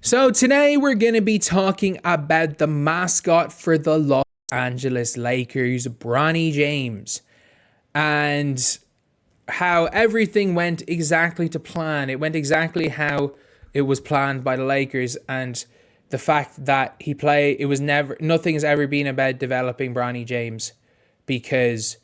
So today we're going to be talking about the mascot for the Los Angeles Lakers, Bronny James, and how everything went exactly to plan. It went exactly how it was planned by the Lakers, and the fact that nothing has ever been about developing Bronny James, because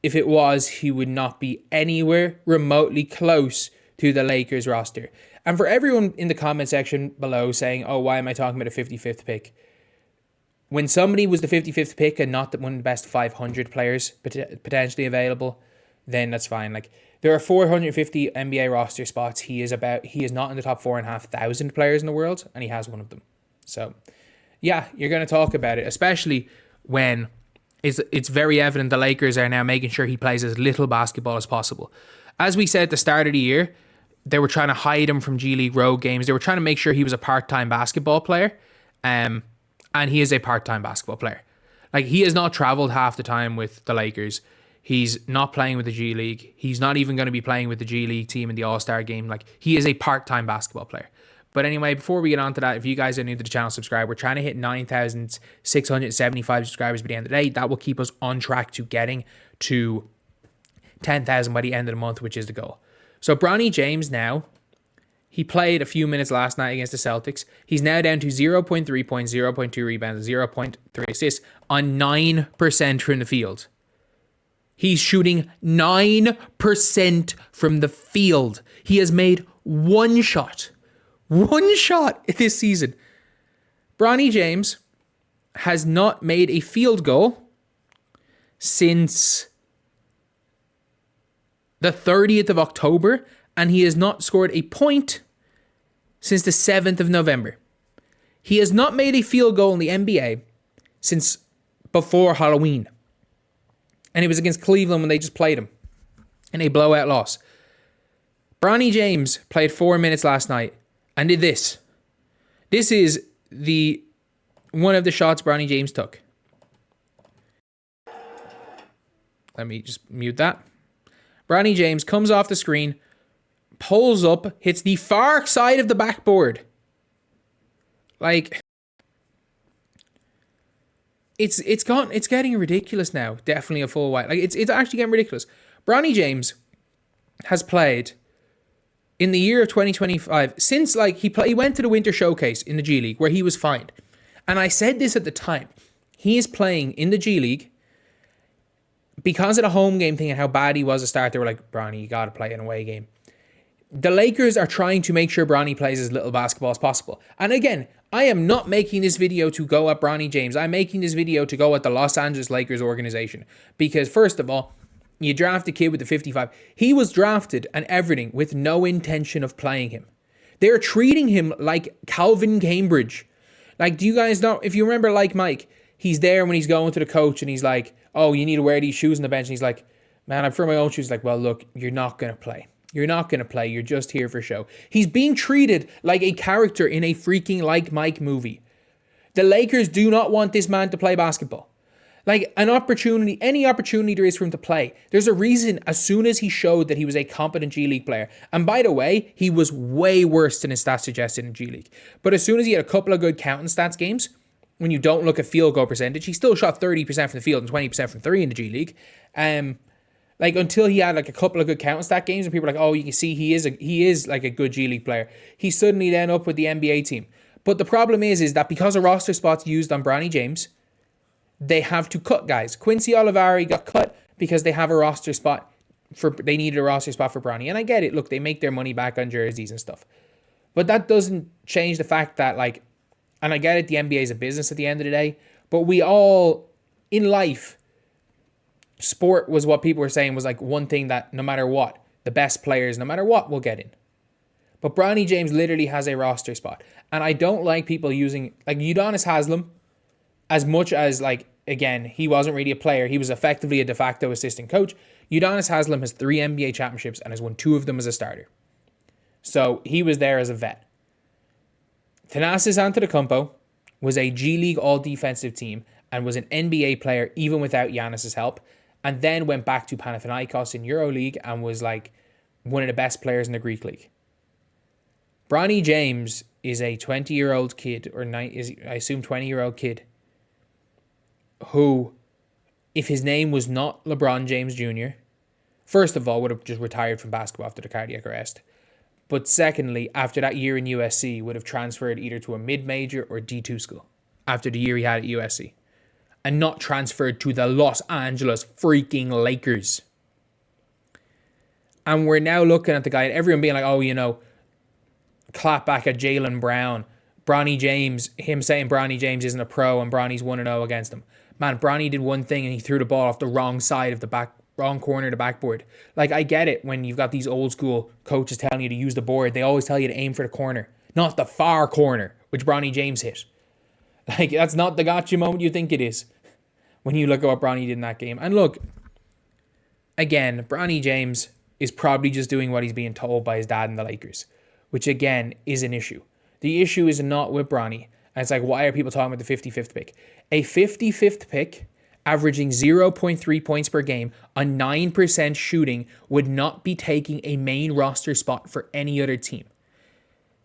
if it was, he would not be anywhere remotely close to the Lakers roster. And for everyone in the comment section below saying, oh, why am I talking about a 55th pick? When somebody was the 55th pick and not one of the best 500 players potentially available, then that's fine. Like, there are 450 NBA roster spots. He is not in the top 4,500 players in the world, and he has one of them. So, yeah, you're going to talk about it, especially when it's very evident the Lakers are now making sure he plays as little basketball as possible. As we said at the start of the year, they were trying to hide him from G League road games. They were trying to make sure he was a part-time basketball player. And he is a part-time basketball player. Like, he has not traveled half the time with the Lakers. He's not playing with the G League. He's not even going to be playing with the G League team in the All-Star game. Like, he is a part-time basketball player. But anyway, before we get on to that, if you guys are new to the channel, subscribe. We're trying to hit 9,675 subscribers by the end of the day. That will keep us on track to getting to 10,000 by the end of the month, which is the goal. So Bronny James now, he played a few minutes last night against the Celtics. He's now down to 0.3 points, 0.2 rebounds, 0.3 assists on 9% from the field. He's shooting 9% from the field. He has made one shot this season. Bronny James has not made a field goal since the 30th of October, and he has not scored a point since the 7th of November. He has not made a field goal in the NBA since before Halloween. And it was against Cleveland when they just played him in a blowout loss. Bronny James played 4 minutes last night and did this. This is one of the shots Bronny James took. Let me just mute that. Bronny James comes off the screen, pulls up, hits the far side of the backboard. Like, it's getting ridiculous now. Definitely a full white. Like, it's actually getting ridiculous. Bronny James has played in the year of 2025 since, like, he went to the Winter Showcase in the G League where he was fine. And I said this at the time. He is playing in the G League because of the home game thing and how bad he was to start. They were like, Bronny, you got to play an away game. The Lakers are trying to make sure Bronny plays as little basketball as possible. And again, I am not making this video to go at Bronny James. I'm making this video to go at the Los Angeles Lakers organization. Because first of all, you draft a kid with the 55. He was drafted and everything with no intention of playing him. They're treating him like Calvin Cambridge. Like, do you guys know, if you remember, like Mike, he's there when he's going to the coach and he's like, oh, you need to wear these shoes on the bench. And he's like, man, I'm for my own shoes. Like, well, look, you're not going to play. You're not going to play. You're just here for show. He's being treated like a character in a freaking Like Mike movie. The Lakers do not want this man to play basketball. Like, any opportunity there is for him to play. There's a reason as soon as he showed that he was a competent G League player. And by the way, he was way worse than his stats suggested in G League. But as soon as he had a couple of good counting stats games, when you don't look at field goal percentage, he still shot 30% from the field and 20% from three in the G League. Like, until he had like a couple of good counting stat games and people were like, oh, you can see he is like a good G League player. He's suddenly then up with the NBA team. But the problem is that because of roster spots used on Bronny James, they have to cut guys. Quincy Olivari got cut because they have a roster spot they needed a roster spot for Bronny. And I get it. Look, they make their money back on jerseys and stuff. But that doesn't change the fact that, like, and I get it, the NBA is a business at the end of the day, but we all, in life, sport was what people were saying was like one thing that no matter what, the best players, no matter what, will get in. But Bronny James literally has a roster spot. And I don't like people using, like, Udonis Haslem, as much as, like, again, he wasn't really a player. He was effectively a de facto assistant coach. Udonis Haslem has 3 NBA championships and has won 2 of them as a starter. So he was there as a vet. Thanasis Antetokounmpo was a G League all-defensive team and was an NBA player even without Giannis's help, and then went back to Panathinaikos in EuroLeague and was like one of the best players in the Greek league. Bronny James is a 20-year-old kid, or I assume 20-year-old kid, who, if his name was not LeBron James Jr., first of all, would have just retired from basketball after the cardiac arrest. But secondly, after that year in USC, would have transferred either to a mid-major or D2 school after the year he had at USC. And not transferred to the Los Angeles freaking Lakers. And we're now looking at the guy, and everyone being like, oh, you know, clap back at Jaylen Brown. Bronny James, him saying Bronny James isn't a pro and Bronny's 1-0 against him. Man, Bronny did one thing and he threw the ball off the wrong side of the wrong corner of the backboard. Like, I get it when you've got these old school coaches telling you to use the board. They always tell you to aim for the corner, not the far corner, which Bronny James hit. Like, that's not the gotcha moment you think it is when you look at what Bronny did in that game. And look, again, Bronny James is probably just doing what he's being told by his dad in the Lakers, which again is an issue. The issue is not with Bronny. And it's like, why are people talking about the 55th pick? A 55th pick averaging 0.3 points per game on 9% shooting would not be taking a main roster spot for any other team.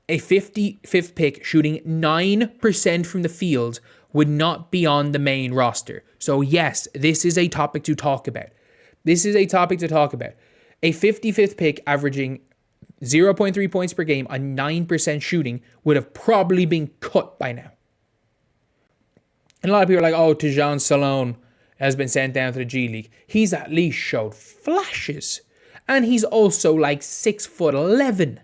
A 55th pick shooting 9% from the field would not be on the main roster. So yes, this is a topic to talk about. A 55th pick averaging 0.3 points per game on 9% shooting would have probably been cut by now. And a lot of people are like, oh, Tejan Salone has been sent down to the G League. He's at least showed flashes. And he's also like 6'11".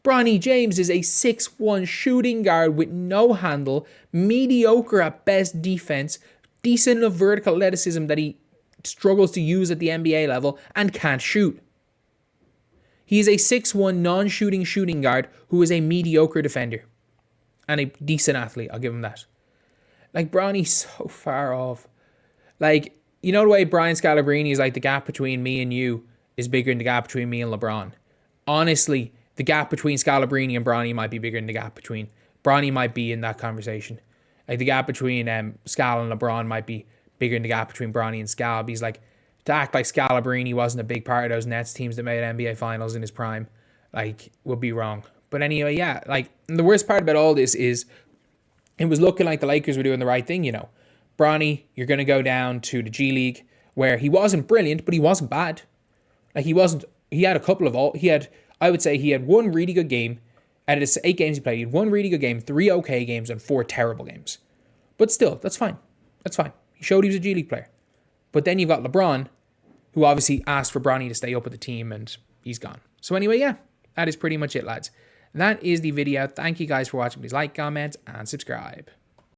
Bronny James is a 6'1" shooting guard with no handle, mediocre at best defense, decent enough vertical athleticism that he struggles to use at the NBA level, and can't shoot. He is a 6'1" non-shooting shooting guard who is a mediocre defender. And a decent athlete, I'll give him that. Like, Bronny's so far off. Like, you know the way Brian Scalabrine is like, the gap between me and you is bigger than the gap between me and LeBron. Honestly, the gap between Scalabrine and Bronny might be bigger than the gap between... Bronny might be in that conversation. Like, the gap between Scal and LeBron might be bigger than the gap between Bronny and Scal. But he's like, to act like Scalabrine wasn't a big part of those Nets teams that made NBA Finals in his prime, like, would be wrong. But anyway, yeah, like, the worst part about all this is it was looking like the Lakers were doing the right thing, you know. Bronny, you're going to go down to the G League, where he wasn't brilliant, but he wasn't bad. Like, he had I would say he had one really good game. Out of the 8 games he played, he had one really good game, 3 okay games, and 4 terrible games. But still, that's fine. He showed he was a G League player. But then you've got LeBron, who obviously asked for Bronny to stay up with the team, and he's gone. So anyway, yeah, that is pretty much it, lads. That is the video. Thank you guys for watching. Please like, comment, and subscribe.